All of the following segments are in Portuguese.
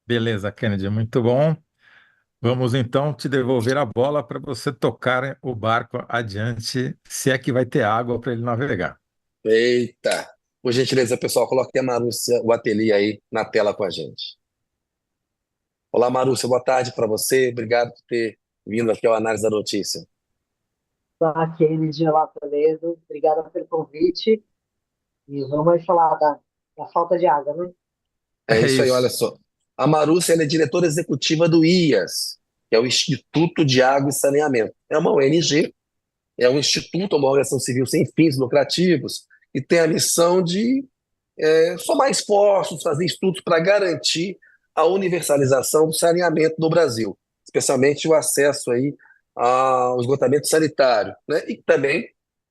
Beleza, Kennedy, muito bom. Vamos então te devolver a bola para você tocar o barco adiante, se é que vai ter água para ele navegar. Eita! Por gentileza, pessoal, coloque a Marúcia, o ateliê aí na tela com a gente. Olá, Marúcia, boa tarde para você. Obrigado por ter vindo aqui ao Análise da Notícia. Tá, Kennedy, olá, Toledo. Obrigada pelo convite. E vamos aí falar da falta de água, né? É É isso aí, olha isso. só. A Marúcia ela é diretora executiva do IAS, que é o Instituto de Água e Saneamento. É uma ONG, é um instituto, uma organização civil sem fins lucrativos, que tem a missão de somar esforços, fazer estudos para garantir a universalização do saneamento no Brasil, especialmente o acesso aí ao esgotamento sanitário, né? E também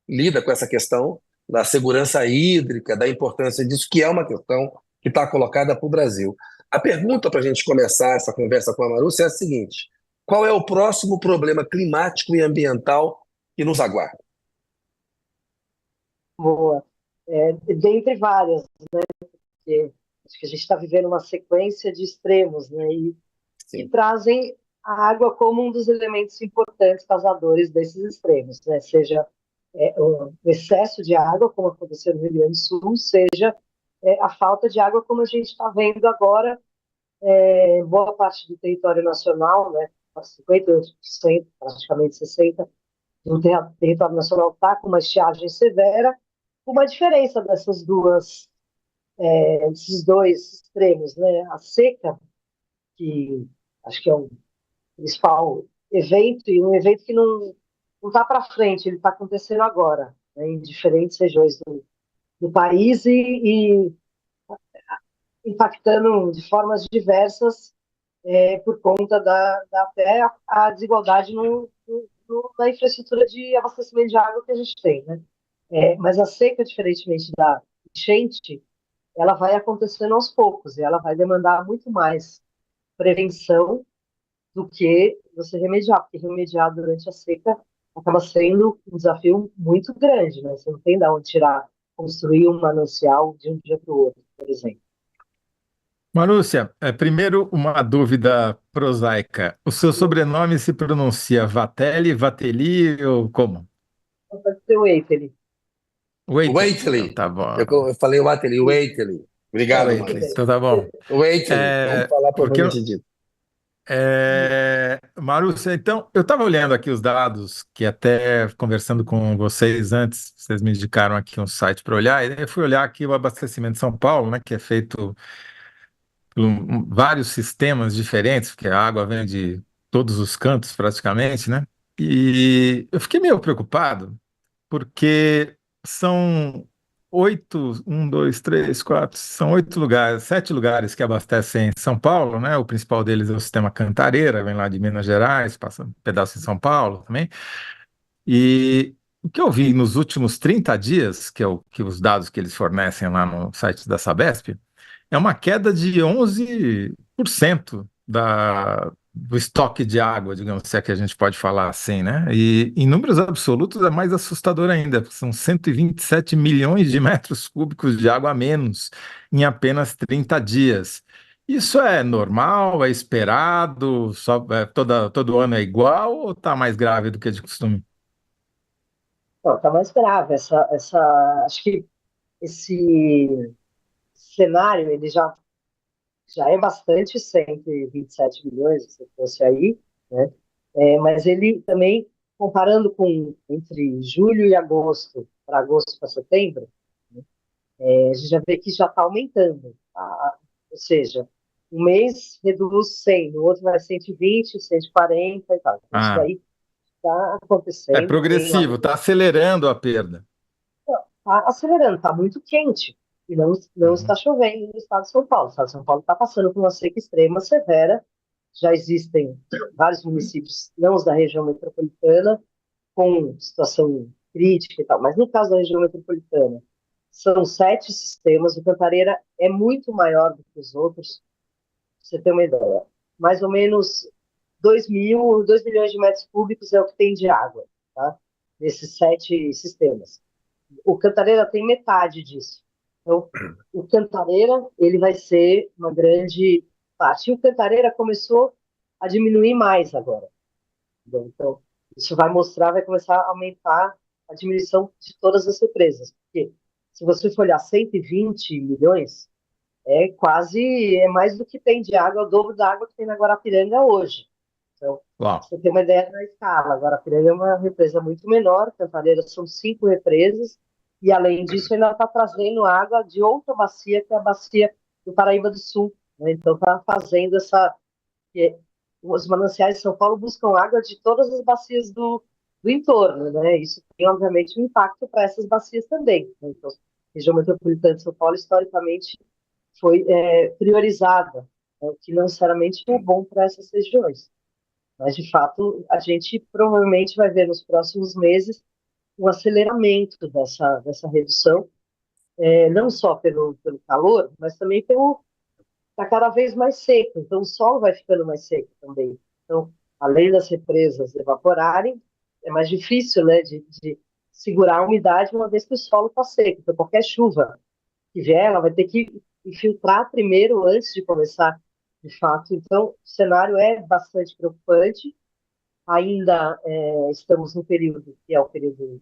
lida com essa questão da segurança hídrica, da importância disso, que é uma questão que está colocada para o Brasil. A pergunta para a gente começar essa conversa com a Marúcia é a seguinte: qual é o próximo problema climático e ambiental que nos aguarda? Boa. Dentre várias, porque acho que a gente está vivendo uma sequência de extremos, né? E que Sim. trazem a água como um dos elementos importantes causadores desses extremos, né? Seja o excesso de água, como aconteceu no Rio Grande do Sul, seja a falta de água, como a gente está vendo agora boa parte do território nacional, né, 50%, praticamente 60%, do território nacional está com uma estiagem severa, uma diferença desses dois extremos, né, a seca, que acho que é o principal evento, e um evento que não está para frente, ele está acontecendo agora, né, em diferentes regiões do país e impactando de formas diversas por conta até a desigualdade na infraestrutura de abastecimento de água que a gente tem, né? Mas a seca, diferentemente da enchente, ela vai acontecendo aos poucos e ela vai demandar muito mais prevenção do que você remediar, porque remediar durante a seca acaba sendo um desafio muito grande, né? Você não tem de onde tirar, construir um manancial de um dia para o outro, por exemplo. Marúcia, primeiro uma dúvida prosaica. O seu sobrenome se pronuncia Vatelli, Vatelli ou como? Pode ser o Eiffel. Waitley. Então Waitley. tá bom. Eu falei Waitley, Waitley. Obrigado, Waitley, Maurício. então tá bom. Waitley, vamos falar Porque propriamente dito. Marúcia, então, eu estava olhando aqui os dados, que até conversando com vocês antes, vocês me indicaram aqui um site para olhar, e eu fui olhar aqui o abastecimento de São Paulo, né, que é feito por vários sistemas diferentes, porque a água vem de todos os cantos praticamente, né? E eu fiquei meio preocupado, porque são oito, um, dois, três, quatro, são oito lugares, sete lugares que abastecem São Paulo, né? O principal deles é o sistema Cantareira, vem lá de Minas Gerais, passa um pedaço em São Paulo também. E o que eu vi nos últimos 30 dias, que é que os dados que eles fornecem lá no site da Sabesp, é uma queda de 11% do estoque de água, digamos, se é que a gente pode falar assim, né? E em números absolutos é mais assustador ainda, porque são 127 milhões de metros cúbicos de água a menos em apenas 30 dias. Isso é normal, é esperado, todo ano é igual ou está mais grave do que de costume? Não, tá mais grave. Acho que esse cenário ele já é bastante 127 milhões, se fosse aí, né? Mas ele também, comparando com entre julho e agosto, para agosto para setembro, a gente já vê que já está aumentando. Ou seja, um mês reduz 100, no outro vai 120, 140 e tal. Então, isso Ah, daí está é acontecendo, tem lá progressivo, está acelerando a perda. está acelerando, está muito quente e não está Uhum. chovendo no estado de São Paulo. O estado de São Paulo está passando por uma seca extrema severa. Já existem vários municípios, não os da região metropolitana, com situação crítica e tal, mas no caso da região metropolitana, são sete sistemas. O Cantareira é muito maior do que os outros, pra você ter uma ideia. Mais ou menos 2 milhões de metros cúbicos é o que tem de água, tá? Nesses sete sistemas. O Cantareira tem metade disso. Então, o Cantareira ele vai ser uma grande parte. E o Cantareira começou a diminuir mais agora. Então, isso vai começar a aumentar a diminuição de todas as represas. Porque se você for olhar 120 milhões, é mais do que tem de água, é o dobro da água que tem na Guarapiranga hoje. Então, Uau. você tem uma ideia da escala. Guarapiranga é uma represa muito menor, Cantareira são 5 represas, e além disso, ainda está trazendo água de outra bacia, que é a bacia do Paraíba do Sul. Né? Então, está fazendo essa. Os mananciais de São Paulo buscam água de todas as bacias do entorno, né? Isso tem, obviamente, um impacto para essas bacias também. Né? Então, a região metropolitana de São Paulo, historicamente, foi priorizada, né? O que não necessariamente é bom para essas regiões. Mas, de fato, a gente provavelmente vai ver nos próximos meses um aceleramento dessa redução, não só pelo calor, mas também está cada vez mais seco, então o solo vai ficando mais seco também. Então, além das represas evaporarem, é mais difícil, né, de segurar a umidade uma vez que o solo está seco. Então, qualquer chuva que vier, ela vai ter que infiltrar primeiro antes de começar, de fato. Então, o cenário é bastante preocupante. Ainda estamos no período que é o período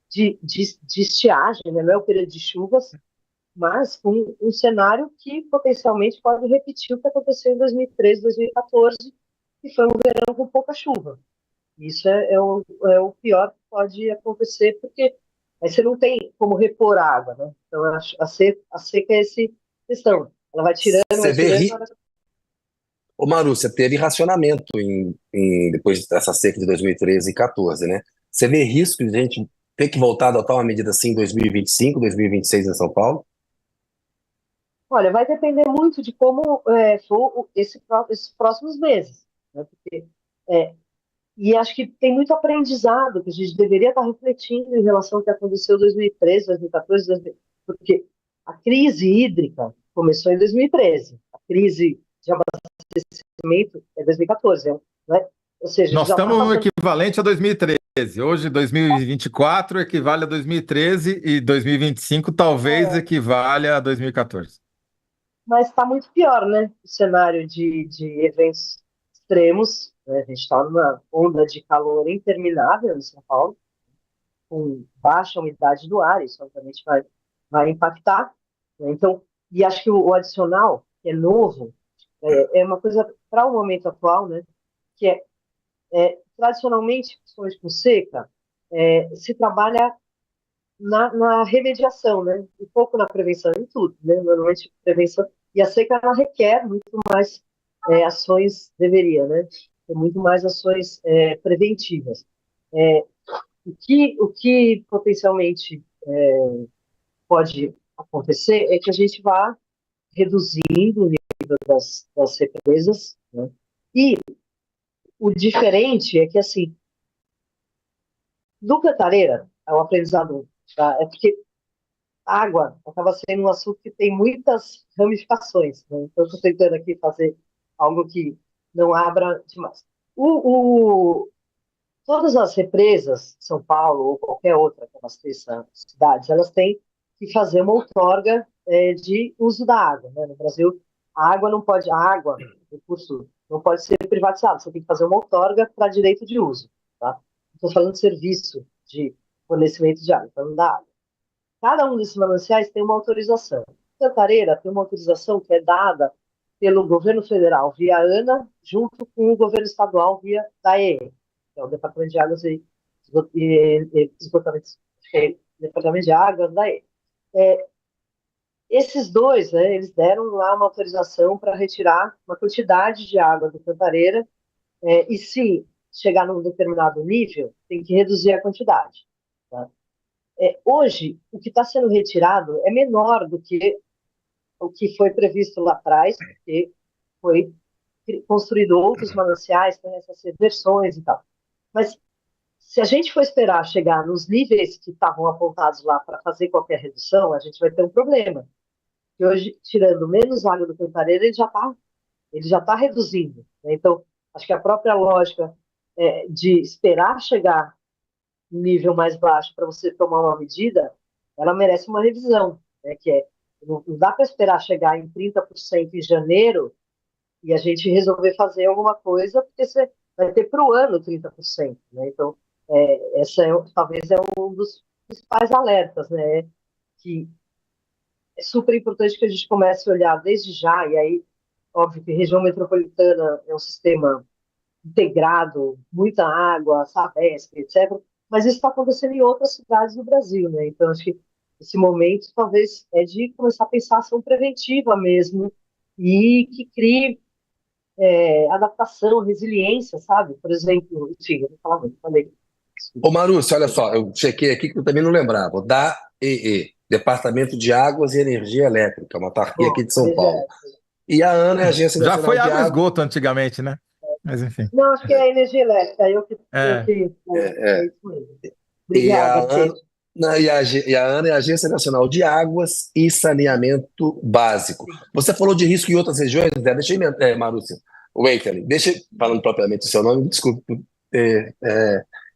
de estiagem, né? Não é o período de chuvas, mas com um cenário que potencialmente pode repetir o que aconteceu em 2013, 2014, que foi um verão com pouca chuva. Isso é o pior que pode acontecer, porque aí você não tem como repor a água, né? Então a seca é essa questão. Ela vai tirando, vai Você vê, tirando. ô Maru, você teve racionamento depois dessa seca de 2013 e 2014, né? Você vê risco de a gente ter que voltar a adotar uma medida assim em 2025, 2026 em São Paulo? Olha, vai depender muito de como for esses próximos meses, né? Porque e acho que tem muito aprendizado que a gente deveria estar refletindo em relação ao que aconteceu em 2013, 2014, porque a crise hídrica começou em 2013, a crise de abastecimento é 2014, né? Ou seja, a gente Nós já está estamos no passando, equivalente a 2013. Hoje, 2024 equivale a 2013 e 2025 talvez equivale a 2014. mas está muito pior, né? O cenário de eventos extremos, né? A gente está numa onda de calor interminável em São Paulo, com baixa umidade do ar, isso obviamente vai impactar. Né? Então, e acho que o adicional, que é novo, é uma coisa para o momento atual, né? Que tradicionalmente, principalmente com seca, se trabalha na remediação, né? Um pouco na prevenção, em tudo, né? Normalmente prevenção, e a seca ela requer muito mais ações, deveria, né? Tem muito mais ações preventivas. É, o que potencialmente pode acontecer é que a gente vá reduzindo o nível das represas, né? E o diferente é que, assim, do Cantareira, é um aprendizado, tá? É porque a água acaba sendo um assunto que tem muitas ramificações, né? Então, eu estou tentando aqui fazer algo que não abra demais. Todas as represas de São Paulo ou qualquer outra que abasteça cidades, elas têm que fazer uma outorga de uso da água. Né? No Brasil, a água, o recurso, não pode ser privatizado. Você tem que fazer uma outorga para direito de uso. Tá? Estou falando de serviço de fornecimento de água, falando da água. Cada um desses mananciais tem uma autorização. Cantareira tem uma autorização que é dada pelo governo federal via ANA, junto com o governo estadual via DAE, que é o Departamento de Águas e Esgotamento, Departamento de Águas, DAE. Esses dois, né, eles deram lá uma autorização para retirar uma quantidade de água do Cantareira, e se chegar num determinado nível, tem que reduzir a quantidade. Tá? Hoje, o que está sendo retirado é menor do que o que foi previsto lá atrás, porque foi construído outros mananciais, tem essas reversões e tal. Mas se a gente for esperar chegar nos níveis que estavam apontados lá para fazer qualquer redução, a gente vai ter um problema. E hoje, tirando menos água do Cantareira, ele já tá reduzindo. Né? Então, acho que a própria lógica de esperar chegar um nível mais baixo para você tomar uma medida, ela merece uma revisão, né? Que não dá para esperar chegar em 30% em janeiro e a gente resolver fazer alguma coisa, porque você vai ter para o ano 30%, né? Então, essa talvez é um dos principais alertas, né? Que é super importante que a gente comece a olhar desde já, e aí, óbvio que região metropolitana é um sistema integrado, muita água, Sabesp, etc. Mas isso está acontecendo em outras cidades do Brasil, né? Então, acho que esse momento talvez é de começar a pensar ação preventiva mesmo e que crie adaptação, resiliência, sabe? Por exemplo, enfim, eu vou falar muito, falei. Ô, Marúcio, olha só, eu chequei aqui que eu também não lembrava. O DAEE, Departamento de Águas e Energia Elétrica, uma autarquia aqui Bom, de São Paulo. E a ANA é a Agência Já Nacional foi de água e Água. esgoto antigamente, né? Mas enfim. não, acho que é a energia elétrica, É, é isso mesmo. E a Obrigada, ANA, Pedro. e a ANA é a Agência Nacional de Águas e Saneamento Básico. Você falou de risco em outras regiões, Zé? Deixa eu, Marúcio, Wakeling, deixa eu, falando propriamente o seu nome, desculpe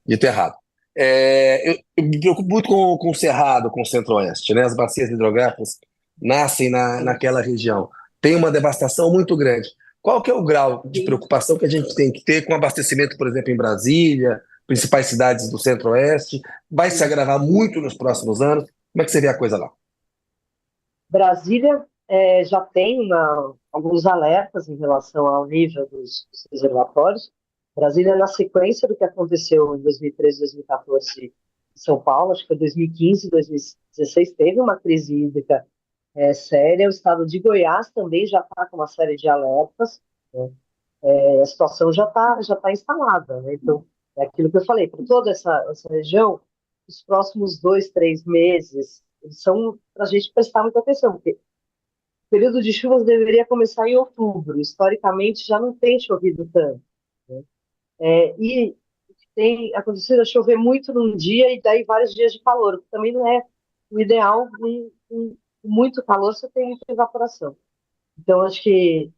de ter errado. Eu me preocupo muito com o Cerrado, com o Centro-Oeste, né? As bacias hidrográficas nascem naquela região. Tem uma devastação muito grande. Qual que é o grau de Sim. preocupação que a gente tem que ter com abastecimento, por exemplo, em Brasília, principais cidades do Centro-Oeste? Vai se agravar muito nos próximos anos? Como é que você vê a coisa lá? Brasília já tem alguns alertas em relação ao nível dos reservatórios. Brasília, na sequência do que aconteceu em 2013, 2014 em São Paulo, acho que foi 2015, 2016, teve uma crise hídrica séria. O estado de Goiás também já está com uma série de alertas, né? A situação já tá instalada, né? Então, é aquilo que eu falei, para toda essa região, os próximos 2, 3 meses, eles são para a gente prestar muita atenção, porque o período de chuvas deveria começar em outubro. Historicamente, já não tem chovido tanto, né? E o que tem acontecido é chover muito num dia e daí vários dias de calor, que também não é o ideal. Com muito calor, você tem muita evaporação. Então, acho que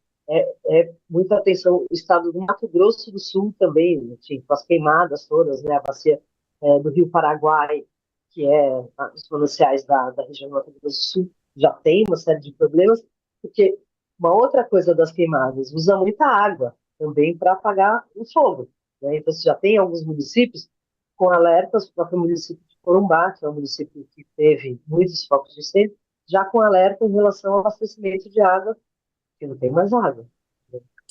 muita atenção. O estado do Mato Grosso do Sul também, enfim, com as queimadas todas, né? A bacia do Rio Paraguai, que é os mananciais da região do Mato Grosso do Sul, já tem uma série de problemas, porque uma outra coisa das queimadas, usa muita água também para apagar o fogo, né? Então, você já tem alguns municípios com alertas, o próprio município de Corumbá, que é um município que teve muitos focos de incêndio, já com alerta em relação ao abastecimento de água, que não tem mais água.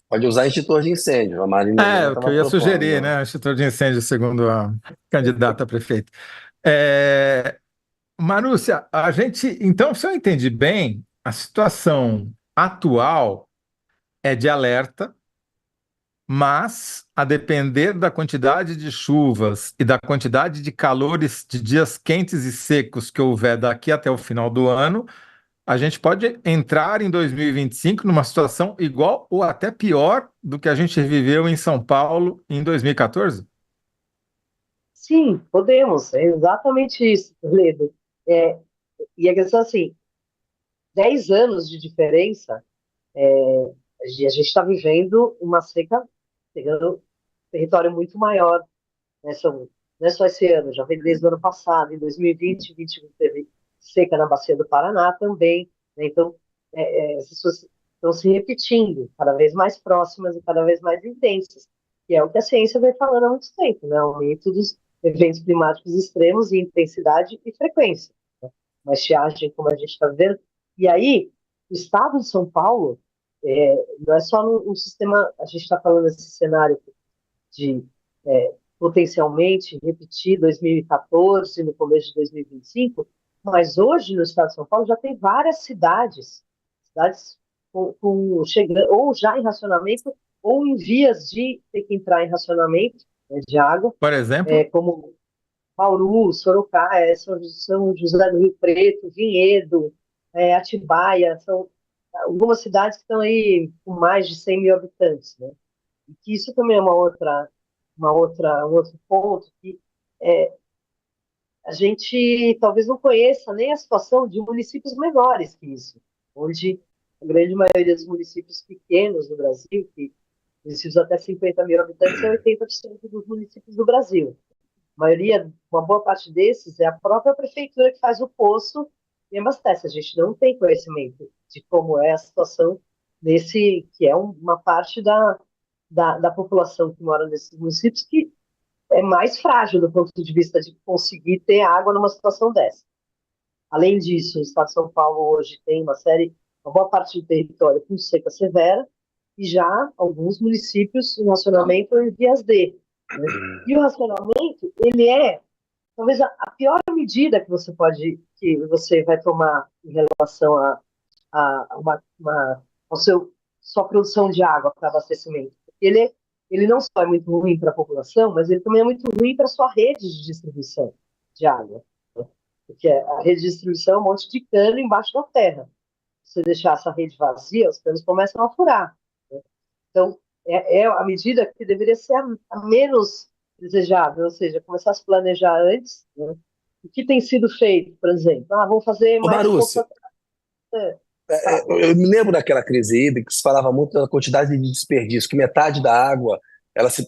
Pode usar extintor de incêndio, a Marina Helena o que estava eu ia sugerir, propondo. né? O extintor de incêndio, segundo a candidata a prefeito. É, Marúcia, a gente, então, se eu entendi bem, a situação atual é de alerta, mas a depender da quantidade de chuvas e da quantidade de calores de dias quentes e secos que houver daqui até o final do ano, a gente pode entrar em 2025 numa situação igual ou até pior do que a gente viveu em São Paulo em 2014? Sim, podemos, é exatamente isso, Toledo. É, e a questão assim, 10 anos de diferença, a gente está vivendo uma seca, pegando território muito maior, né? Não é só esse ano, já vem desde o ano passado, em 2020, 2021 teve seca na bacia do Paraná também, né? Então, essas coisas estão se repetindo, cada vez mais próximas e cada vez mais intensas, que é o que a ciência vem falando há muito tempo, né? Aumento dos eventos climáticos extremos em intensidade e frequência, né? Uma estiagem como a gente está vendo. E aí, o estado de São Paulo, não é só no sistema, a gente está falando desse cenário de potencialmente repetir 2014, no começo de 2025, mas hoje no estado de São Paulo já tem várias cidades chegando, ou já em racionamento, ou em vias de ter que entrar em racionamento, né, de água, Por exemplo, como Bauru, Sorocaba, São José do Rio Preto, Vinhedo, Atibaia, são algumas cidades que estão aí com mais de 100 mil habitantes, né? E que isso também é um outro ponto que a gente talvez não conheça nem a situação de municípios menores que isso, onde a grande maioria dos municípios pequenos do Brasil, que municípios até 50 mil habitantes, é 80% dos municípios do Brasil. A maioria, uma boa parte desses, é a própria prefeitura que faz o poço e abastece. A gente não tem conhecimento de como é a situação que é uma parte da população que mora nesses municípios que é mais frágil do ponto de vista de conseguir ter água numa situação dessa. Além disso, o Estado de São Paulo hoje tem uma boa parte do território com seca severa, e já alguns municípios em racionamento em vias D, né? E o racionamento, ele é talvez a pior medida que você vai tomar em relação ao sua produção de água para abastecimento. Ele não só é muito ruim para a população, mas ele também é muito ruim para a sua rede de distribuição de água, né? Porque a rede de distribuição é um monte de cano embaixo da terra. Se você deixar essa rede vazia, os canos começam a furar, né? Então, é a medida que deveria ser a menos desejável, ou seja, começar a se planejar antes, né? O que tem sido feito, por exemplo? Vamos fazer Ô, mais Marúcia, pouco. Fala. eu me lembro daquela crise hídrica que se falava muito da quantidade de desperdício, que metade da água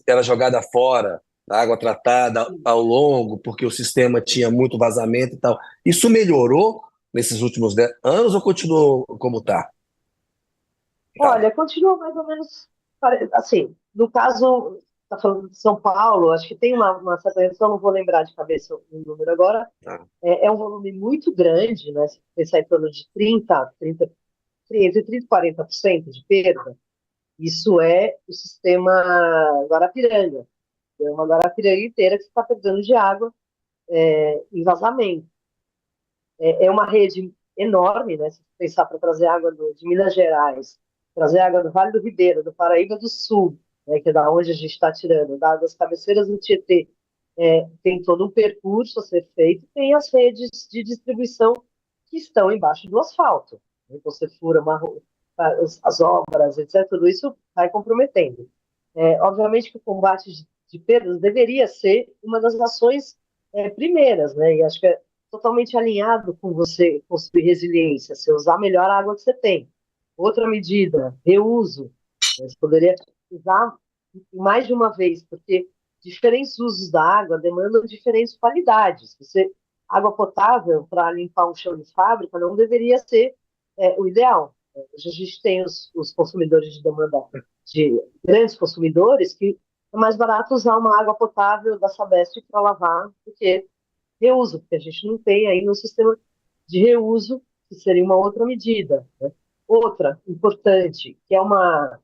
era jogada fora, a água tratada ao longo, porque o sistema tinha muito vazamento e tal. Isso melhorou nesses últimos 10 anos ou continuou como está? Olha, continua mais ou menos assim. No caso, está falando de São Paulo, acho que tem uma certa redução, não vou lembrar de cabeça o número agora. É um volume muito grande, né? Se pensar em torno de 30, entre 30 e 40% de perda. Isso é o sistema Guarapiranga. É uma Guarapiranga inteira que está perdendo de água em vazamento. É uma rede enorme, né? Se pensar para trazer água de Minas Gerais, trazer água do Vale do Ribeira, do Paraíba do Sul, né, que é da onde a gente está tirando, das cabeceiras do Tietê, tem todo um percurso a ser feito, tem as redes de distribuição que estão embaixo do asfalto. Então, você fura as obras, etc., tudo isso vai comprometendo. Obviamente que o combate de perdas deveria ser uma das ações primeiras, né? E acho que é totalmente alinhado com você construir resiliência, você usar melhor a água que você tem. Outra medida, reuso. Né? Você poderia usar mais de uma vez, porque diferentes usos da água demandam diferentes qualidades. Água potável para limpar um chão de fábrica não deveria ser o ideal. Hoje a gente tem os consumidores de demanda de grandes consumidores que é mais barato usar uma água potável da Sabesp para lavar do que reuso, porque a gente não tem ainda um sistema de reuso, que seria uma outra medida, né? Outra importante, que é uma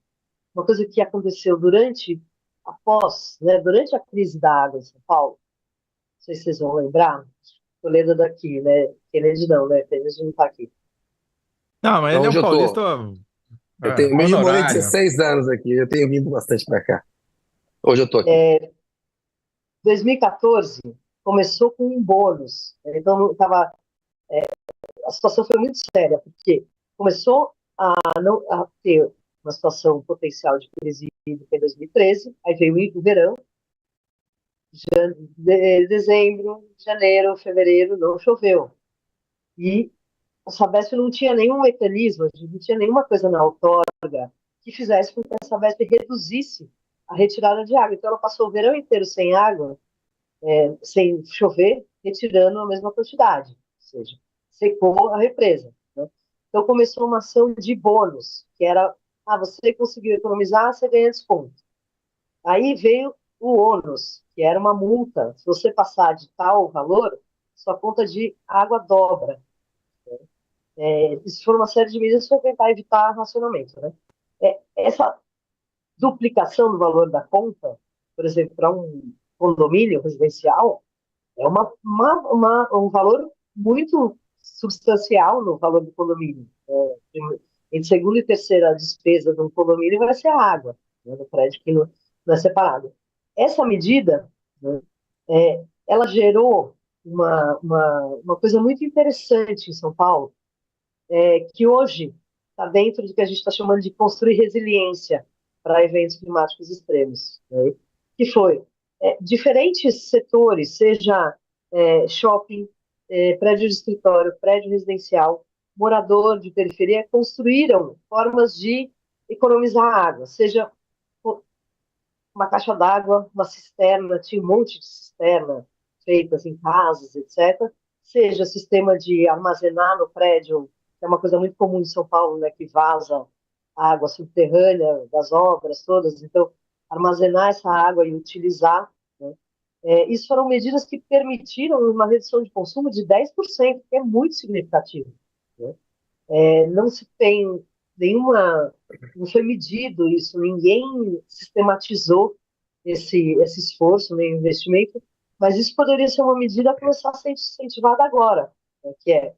coisa que aconteceu durante a crise da água em São Paulo, não sei se vocês vão lembrar, Toledo daqui, né? Kennedy não, né? Kennedy não está aqui. Não, mas ele é um Onde eu paulista tô? Eu morei honorário. 16 anos aqui, eu tenho vindo bastante para cá. Hoje eu tô aqui. 2014 começou com um bônus, né? Então a situação foi muito séria, porque começou a ter uma situação potencial de crise hídrica em 2013, aí veio o verão, dezembro, janeiro, fevereiro, não choveu. E a Sabesp não tinha nenhum mecanismo, não tinha nenhuma coisa na outorga que fizesse com que a Sabesp reduzisse a retirada de água. Então ela passou o verão inteiro sem água, sem chover, retirando a mesma quantidade, ou seja, secou a represa, né? Então começou uma ação de bônus, que era, você conseguiu economizar, você ganha desconto. Aí veio o ônus, que era uma multa, se você passar de tal valor, sua conta de água dobra. Isso foi uma série de medidas para tentar evitar racionamento, né? Essa duplicação do valor da conta, por exemplo, para um condomínio residencial, é um valor muito substancial no valor do condomínio. Entre segunda e terceira despesa de um condomínio vai ser a água, né, no prédio que não é separado. Essa medida, né, ela gerou uma coisa muito interessante em São Paulo, que hoje está dentro do que a gente está chamando de construir resiliência para eventos climáticos extremos, né? Que foi diferentes setores, seja shopping, prédio de escritório, prédio residencial, morador de periferia, construíram formas de economizar água, seja uma caixa d'água, uma cisterna, tinha um monte de cisterna feitas em casas, etc. Seja sistema de armazenar no prédio, que é uma coisa muito comum em São Paulo, né, que vaza a água subterrânea das obras todas, então armazenar essa água e utilizar, né? Isso foram medidas que permitiram uma redução de consumo de 10%, que é muito significativo, né? Não se tem nenhuma, não foi medido isso, ninguém sistematizou esse esforço, nem investimento, mas isso poderia ser uma medida a começar a ser incentivada agora, né, que é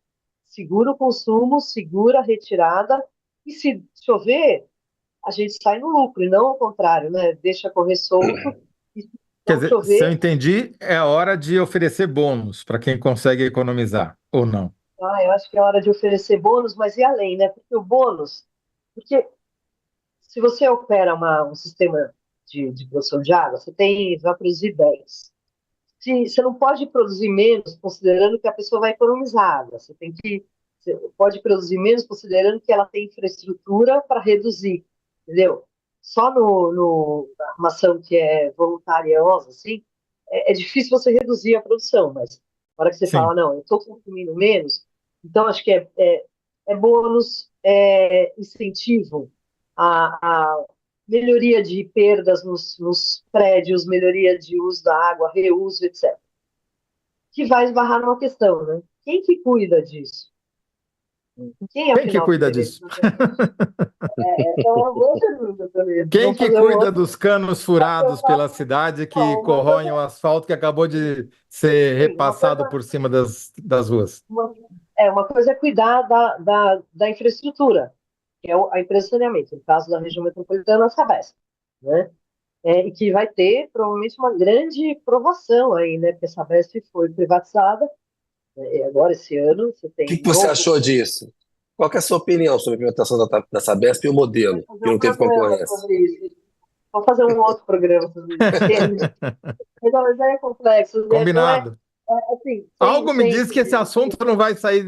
segura o consumo, segura a retirada, e se chover, a gente sai no lucro, e não ao contrário, né? Deixa correr solto, e se Quer não dizer, se eu chover, entendi, é a hora de oferecer bônus para quem consegue economizar, ou não? eu acho que é hora de oferecer bônus, mas e além, né? Porque o bônus, porque se você opera um sistema de produção de água, você vai produzir 10. Você não pode produzir menos considerando que a pessoa vai economizar água. Você pode produzir menos considerando que ela tem infraestrutura para reduzir, entendeu? Só na armação que é voluntariosa, assim, é difícil você reduzir a produção, mas na hora que você fala, Sim. não, eu estou consumindo menos, então acho que é bônus, é incentivo a melhoria de perdas nos prédios, melhoria de uso da água, reuso, etc. Que vai esbarrar numa questão, né? Quem que cuida disso? Quem, Quem que afinal, que cuida deveria disso? fazer isso? Essa é uma boa pergunta também. Quem Vamos que fazer um cuida outro. dos canos Eu furados pela faço, cidade que uma corroem o coisa, asfalto que acabou de ser sim, repassado por cima das ruas? uma, uma coisa é cuidar da infraestrutura, que é a empresa de saneamento, no caso da região metropolitana, a Sabesp, né? E que vai ter provavelmente uma grande provação aí, né? Porque a Sabesp foi privatizada, agora esse ano você Que tem você novo. achou disso? Qual que é a sua opinião sobre a implementação da Sabesp e o Vai modelo, fazer que um não teve programa concorrência? sobre isso. Vamos fazer um outro programa sobre isso. Mas é complexo, né? Não é, Combinado. assim, Algo me diz que esse assunto não vai sair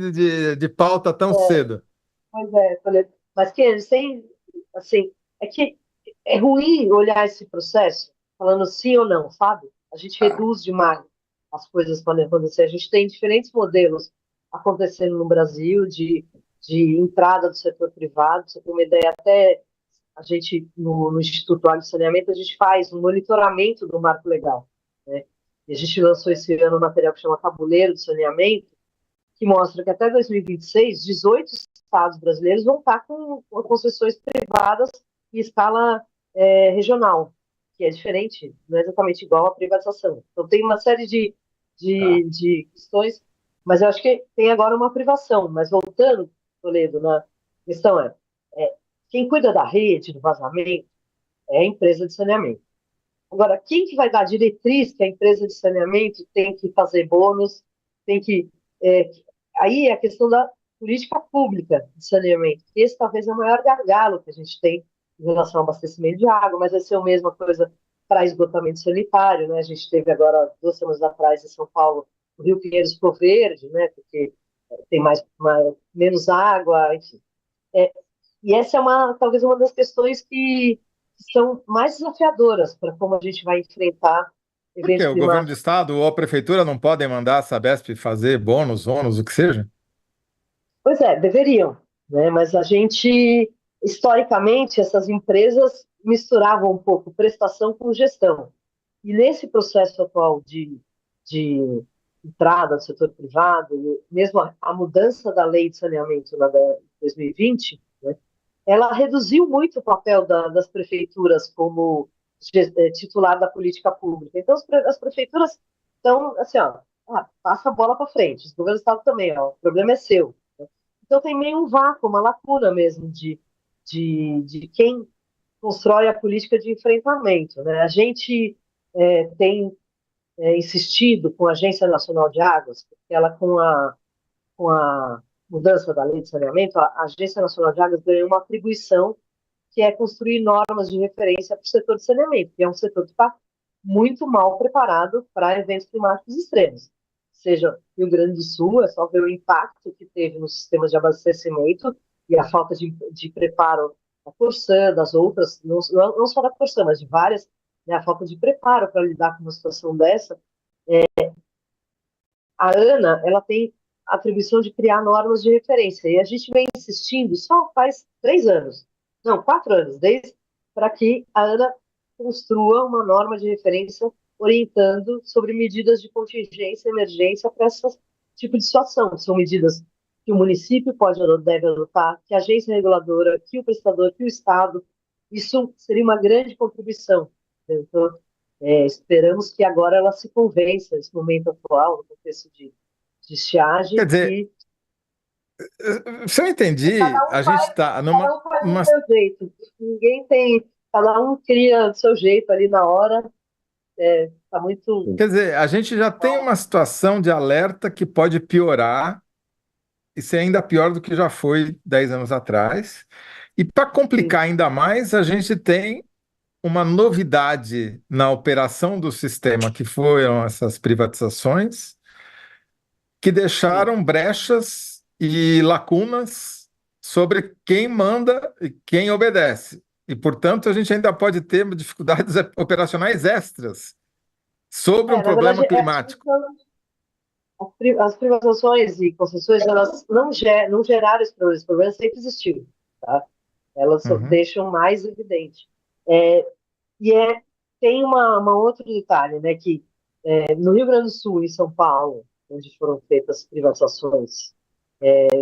de pauta tão cedo. pois é, mas que sem, assim, é que é ruim olhar esse processo falando sim ou não, sabe? A gente Ah, reduz demais as coisas podem acontecer. A gente tem diferentes modelos acontecendo no Brasil de entrada do setor privado. Pra você ter uma ideia, até a gente, no Instituto Água e Saneamento, a gente faz um monitoramento do marco legal, né? E a gente lançou esse ano um material que chama Tabuleiro de Saneamento, que mostra que até 2026, 18 estados brasileiros vão estar com concessões privadas em escala regional, que é diferente, não é exatamente igual à privatização. Então, tem uma série tá. de questões, mas eu acho que tem agora uma privação. Mas voltando, Toledo, na questão é quem cuida da rede, do vazamento, é a empresa de saneamento. Agora, quem que vai dar a diretriz que a empresa de saneamento tem que fazer bônus, tem que... É, aí é a questão da política pública de saneamento. Esse talvez é o maior gargalo que a gente tem em relação ao abastecimento de água, mas vai ser a mesma coisa para esgotamento sanitário, né? A gente teve agora, 2 semanas atrás, em São Paulo, o Rio Pinheiros ficou verde, né? Porque tem menos água, enfim. É, e essa é talvez uma das questões que são mais desafiadoras para como a gente vai enfrentar Por quê? eventos O governo do climáticos. estado ou a prefeitura não podem mandar a Sabesp fazer bônus, ônus, o que seja? Pois é, deveriam, né? Mas a gente, historicamente, essas empresas misturavam um pouco prestação com gestão. E nesse processo atual de entrada do setor privado, mesmo a mudança da lei de saneamento na 2020, né, ela reduziu muito o papel das prefeituras como titular da política pública. Então, as prefeituras estão assim, ó, passa a bola para frente. Os governos do estado também, ó, o problema é seu. Então, tem meio um vácuo, uma lacuna mesmo de quem constrói a política de enfrentamento, né? A gente tem insistido com a Agência Nacional de Águas, porque ela, com a mudança da lei de saneamento, a Agência Nacional de Águas ganhou uma atribuição que é construir normas de referência para o setor de saneamento, que é um setor que está muito mal preparado para eventos climáticos extremos. Seja Rio Grande do Sul, é só ver o impacto que teve nos sistemas de abastecimento e a falta de preparo da Corsã, das outras, não só da Corsã, mas de várias, né, a falta de preparo para lidar com uma situação dessa. A ANA, ela tem a atribuição de criar normas de referência, e a gente vem insistindo só faz 3 anos. não, 4 anos, desde para que a ANA construa uma norma de referência orientando sobre medidas de contingência e emergência para esse tipo de situação. São medidas que o município pode ou deve adotar, que a agência reguladora, que o prestador, que o Estado. Isso seria uma grande contribuição. Então, esperamos que agora ela se convença, nesse momento atual, no contexto de Quer estiagem, dizer, que se eu entendi, a gente está cada um faz do seu jeito. Ninguém tem, cada um cria do seu jeito ali na hora. Tá muito. quer dizer, a gente já tem uma situação de alerta que pode piorar e ser ainda pior do que já foi 10 anos atrás. E para Sim, complicar ainda mais, a gente tem uma novidade na operação do sistema, que foram essas privatizações, que sim. deixaram brechas e lacunas sobre quem manda e quem obedece. E, portanto, a gente ainda pode ter dificuldades operacionais extras sobre um Na problema verdade, climático. as privatizações e concessões, elas não geraram esse problema sempre existiu, tá? Elas só Uhum. deixam mais evidente. É, e tem uma outro detalhe, né, que no Rio Grande do Sul e São Paulo, onde foram feitas privatizações,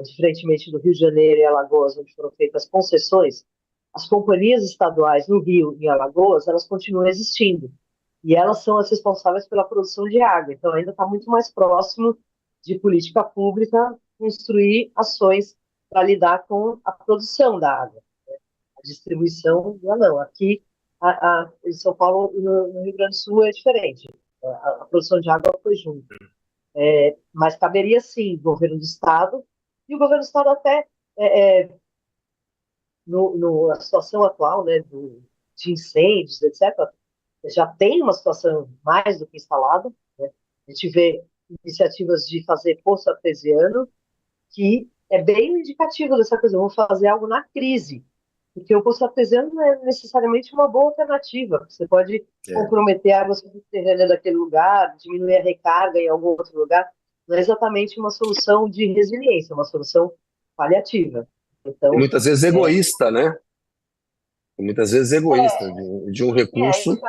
diferentemente do Rio de Janeiro e Alagoas, onde foram feitas concessões, as companhias estaduais no Rio e Alagoas, elas continuam existindo. E elas são as responsáveis pela produção de água. Então, ainda está muito mais próximo de política pública construir ações para lidar com a produção da água. A distribuição, não. Aqui, em São Paulo e no Rio Grande do Sul é diferente. A produção de água foi junto. Mas caberia, sim, o governo do Estado, e o governo do Estado até, na situação atual, né, de incêndios, etc., já tem uma situação mais do que instalada, né? A gente vê iniciativas de fazer poço artesiano, que é bem indicativo dessa coisa, eu vou fazer algo na crise, porque o poço artesiano não é necessariamente uma boa alternativa, você pode É. comprometer a água subterrânea daquele lugar, diminuir a recarga em algum outro lugar, não é exatamente uma solução de resiliência, é uma solução paliativa. E Então, muitas vezes egoísta, né? E muitas vezes egoísta, de um recurso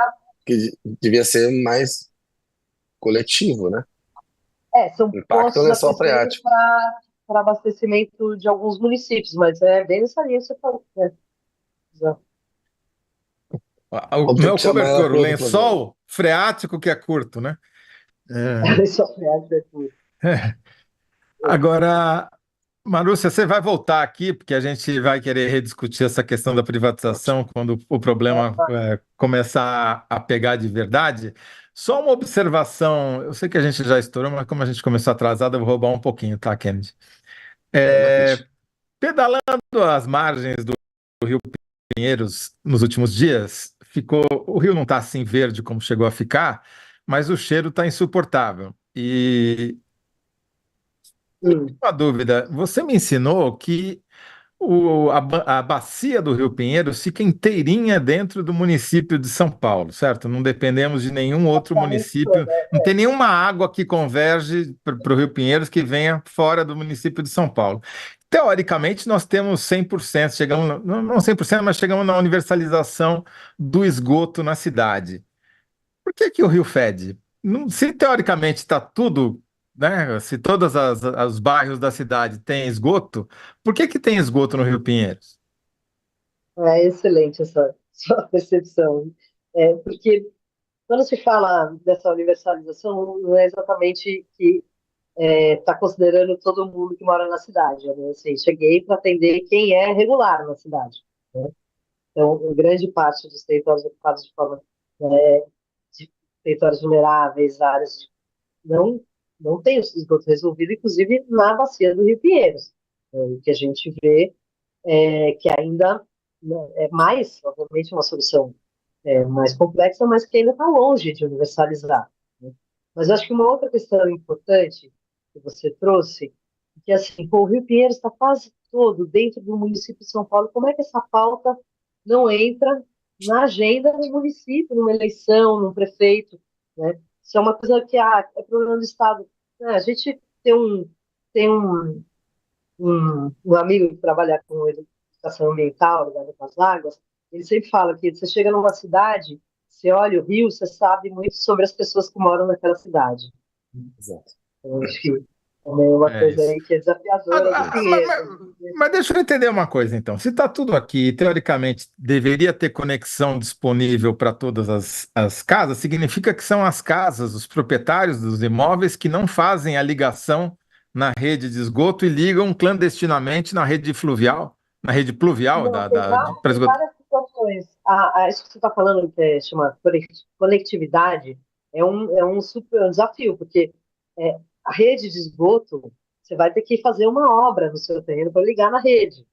que devia ser mais coletivo, né? são O impacto postos não é só artesianos freático. para abastecimento de alguns municípios, mas é bem nessa linha que você falou. Exato. O Vamos ter meu que chamar ela cobertor, para o outro programa. lençol freático que é curto, né? É. Isso é tudo. Agora, Marúcia, você vai voltar aqui, porque a gente vai querer rediscutir essa questão da privatização quando o problema começar a pegar de verdade. Só uma observação, eu sei que a gente já estourou, mas como a gente começou atrasado, eu vou roubar um pouquinho, tá, Kennedy? Manda ficha. Pedalando às margens do Rio Pinheiros nos últimos dias, o rio não está assim verde como chegou a ficar, mas o cheiro está insuportável. E Hum. uma dúvida, você me ensinou que a bacia do Rio Pinheiros fica inteirinha dentro do município de São Paulo, certo? Não dependemos de nenhum outro município, não tem nenhuma água que converge para o Rio Pinheiros que venha fora do município de São Paulo. Teoricamente, nós temos 100%, chegamos, não 100%, mas chegamos na universalização do esgoto na cidade. Por que que o rio fede? Se teoricamente está tudo, né? Se todos os bairros da cidade têm esgoto, por que que tem esgoto no Rio Pinheiros? É excelente essa sua percepção. Porque quando se fala dessa universalização, não é exatamente que está considerando todo mundo que mora na cidade. Né? Assim, cheguei para atender quem é regular na cidade. Né? Então, grande parte dos territórios ocupados de forma de territórios vulneráveis, áreas não não tem o esgoto resolvido, inclusive na bacia do Rio Pinheiros, o que a gente vê que ainda né, é mais, obviamente, uma solução mais complexa, mas que ainda está longe de universalizar. Né? Mas acho que uma outra questão importante que você trouxe, que assim, pô, o Rio Pinheiros está quase todo dentro do município de São Paulo, como é que essa pauta não entra na agenda do município, numa eleição, num prefeito, né? Isso é uma coisa que é problema do Estado. Né? A gente tem um amigo que trabalha com educação ambiental ligada com as águas, ele sempre fala que você chega numa cidade, você olha o rio, você sabe muito sobre as pessoas que moram naquela cidade. Exato. Eu acho que é uma É coisa isso. aí que é desafiadora do Agora, mas, Pinheiros. mas- mas deixa eu entender uma coisa, então. Se está tudo aqui, teoricamente, deveria ter conexão disponível para todas as casas, significa que são as casas, os proprietários dos imóveis, que não fazem a ligação na rede de esgoto e ligam clandestinamente na rede fluvial, na rede pluvial Não, tem, para tem esgoto. várias situações. Isso que você está falando, que chama conectividade, é um super desafio, porque a rede de esgoto, você vai ter que fazer uma obra no seu terreno para ligar na rede.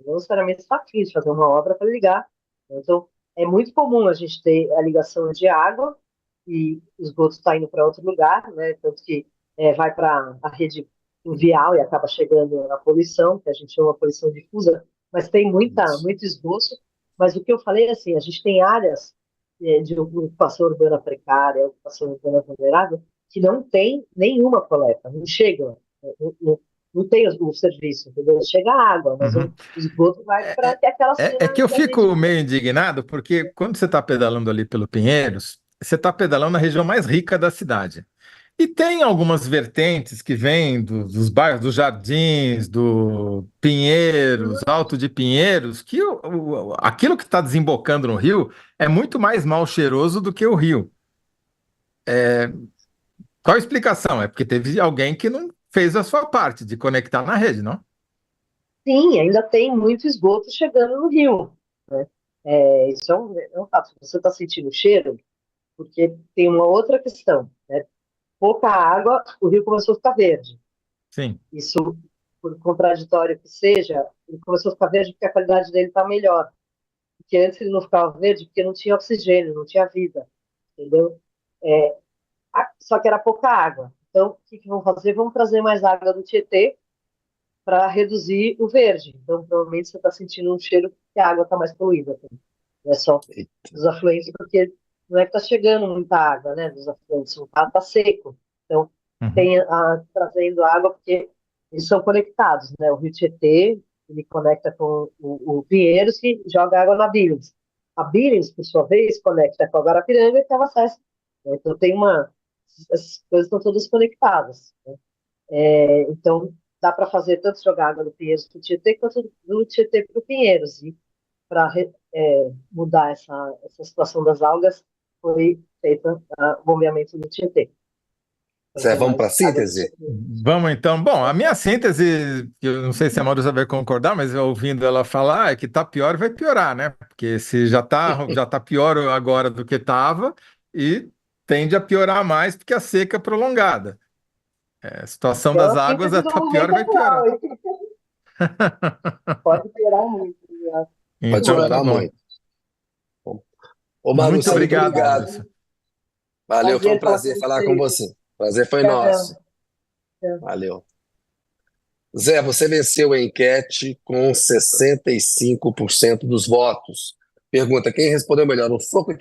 Não necessariamente está aqui de fazer uma obra para ligar. Então, é muito comum a gente ter a ligação de água e o esgoto está indo para outro lugar, né? Tanto que vai para a rede vial e acaba chegando na poluição, que a gente chama de poluição difusa, mas tem Isso. muito esgoto. Mas o que eu falei é assim, a gente tem áreas de ocupação urbana precária, ocupação urbana vulnerável, que não tem nenhuma coleta, não chega, não tem o serviço, entendeu? Chega a água, mas o Uhum. esgoto vai para aquela É cena que eu da rede. fico meio indignado, porque quando você está pedalando ali pelo Pinheiros, você está pedalando na região mais rica da cidade. E tem algumas vertentes que vêm dos bairros dos Jardins, do Pinheiros, Alto de Pinheiros, que aquilo que está desembocando no rio é muito mais mal cheiroso do que o rio. Qual a explicação? É porque teve alguém que não fez a sua parte de conectar na rede, não? Sim, ainda tem muito esgoto chegando no rio, né? Isso é um fato. Você está sentindo o cheiro, porque tem uma outra questão, né? Pouca água, o rio começou a ficar verde. Sim. Isso, por contraditório que seja, ele começou a ficar verde porque a qualidade dele está melhor. Porque antes ele não ficava verde porque não tinha oxigênio, não tinha vida, entendeu? É, só que era pouca água. Então, o que vão fazer? Vamos trazer mais água do Tietê para reduzir o verde. Então, provavelmente você está sentindo um cheiro que a água está mais poluída. Não é só Eita. dos afluentes, porque não é que está chegando muita água, né, dos afluentes, está seco. Então, Uhum. tem trazendo água porque eles são conectados, né? O Rio Tietê, ele conecta com o Pinheiros, que joga água na Billings. A Billings, por sua vez, conecta com a Guarapiranga e tem acesso. Então, as coisas estão todas conectadas. Né? Então, dá para fazer tanto jogar água do Pinheiros para o Tietê, quanto do Tietê para o Pinheiros. E para mudar essa situação das algas, foi feito o bombeamento do Tietê. Zé, Trazer vamos para a mais água do síntese? Tietê. Vamos então. Bom, a minha síntese, que eu não sei se a Maurícia vai concordar, mas eu ouvindo ela falar, é que tá pior e vai piorar, né? Porque se já tá pior agora do que estava e tende a piorar mais porque a seca é prolongada. A situação Então, das a águas síntese do tá pior movimento e vai atual, piorar. hein? Pode piorar muito. Né? Pode Então tá piorar bom. muito. Ô, Muito Marúcia, muito obrigado, obrigado. Maurício. Valeu, foi um Prazer falar com prazer falar com vocês. você. Prazer foi Obrigadão. nosso. Valeu. Zé, você venceu a enquete com 65% dos votos. Pergunta: quem respondeu melhor, o Floco